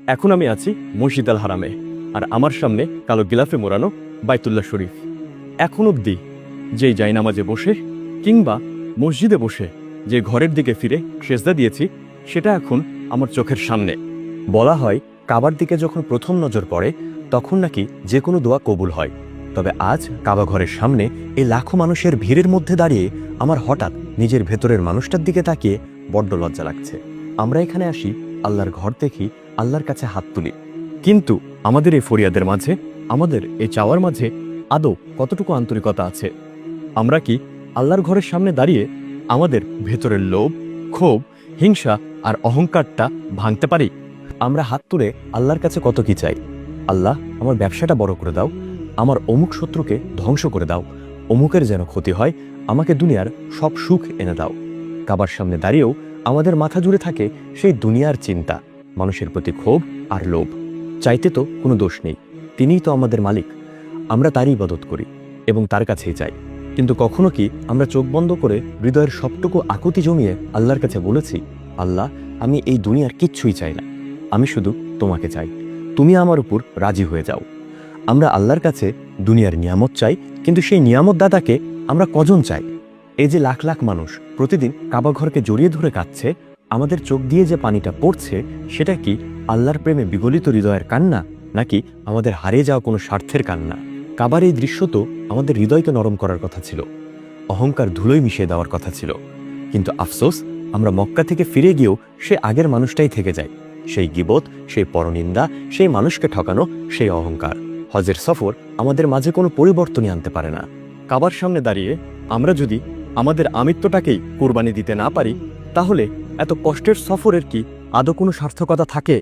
এখন আমি আছি মসজিদ আল হারামে, আর আমার সামনে কালো গিলাফে মোড়ানো বাইতুল্লাহ শরীফ। এখন অবধি যেই জায়নামাজে বসে কিংবা মসজিদে বসে যে ঘরের দিকে ফিরে সেজদা দিয়েছি, সেটা এখন আমার চোখের সামনে। বলা হয় কাবার দিকে যখন প্রথম নজর পড়ে তখন নাকি যে কোনো দোয়া কবুল হয়। তবে আজ কাবা ঘরের সামনে এই লাখো মানুষের ভিড়ের মধ্যে দাঁড়িয়ে আমার হঠাৎ নিজের ভেতরের মানুষটার দিকে তাকিয়ে বড্ড লজ্জা লাগছে। আমরা এখানে আসি, আল্লাহর ঘর দেখি, আল্লাহর কাছে হাত তুলি, কিন্তু আমাদের এই ফরিয়াদের মাঝে, আমাদের এই চাওয়ার মাঝে আদৌ কতটুকু আন্তরিকতা আছে? আমরা কি আল্লাহর ঘরের সামনে দাঁড়িয়ে আমাদের ভেতরের লোভ, ক্ষোভ, হিংসা আর অহংকারটা ভাঙতে পারি? আমরা হাত তুলে আল্লাহর কাছে কত কি চাই। আল্লাহ, আমার ব্যবসাটা বড় করে দাও, আমার অমুক শত্রুকে ধ্বংস করে দাও, অমুকের যেন ক্ষতি হয়, আমাকে দুনিয়ার সব সুখ এনে দাও। কাবার সামনে দাঁড়িয়েও আমাদের মাথা জুড়ে থাকে সেই দুনিয়ার চিন্তা, মানুষের প্রতি ক্ষোভ আর লোভ। চাইতে তো কোনো দোষ নেই, তিনিই তো আমাদের মালিক। আমরা তারই ইবাদত করি এবং তার কাছেই চাই। কিন্তু কখনো কি আমরা চোখ বন্ধ করে হৃদয়ের সবটুকু আকুতি জমিয়ে আল্লাহর কাছে বলেছি, আল্লাহ, আমি এই দুনিয়ার কিচ্ছুই চাই না, আমি শুধু তোমাকে চাই, তুমি আমার উপর রাজি হয়ে যাও। আমরা আল্লাহর কাছে দুনিয়ার নিয়ামত চাই, কিন্তু সেই নিয়ামত দাতাকে আমরা কজন চাই? এই যে লাখ লাখ মানুষ প্রতিদিন কাবা ঘরকে জড়িয়ে ধরে কাঁদছে, আমাদের চোখ দিয়ে যে পানিটা পড়ছে, সেটা কি আল্লাহর প্রেমে বিগলিত হৃদয়ের কান্না, নাকি আমাদের হারিয়ে যাওয়া কোনো স্বার্থের কান্না? কাবার এই দৃশ্য তো আমাদের হৃদয়কে নরম করার কথা ছিল, অহংকার ধুলোয় মিশিয়ে দেওয়ার কথা ছিল। কিন্তু আফসোস, আমরা মক্কা থেকে ফিরে গিয়েও সে আগের মানুষটাই থেকে যায়। সেই গীবত, সেই পরনিন্দা, সেই মানুষকে ঠকানো, সেই অহংকার। হজের সফর আমাদের মাঝে কোনো পরিবর্তনই আনতে পারে না। কাবার সামনে দাঁড়িয়ে আমরা যদি আমাদের আমিত্বটাকেই কোরবানি দিতে না পারি, তাহলে এত কষ্টের সফরের কি আদৌ কোনো সার্থকতা থাকে?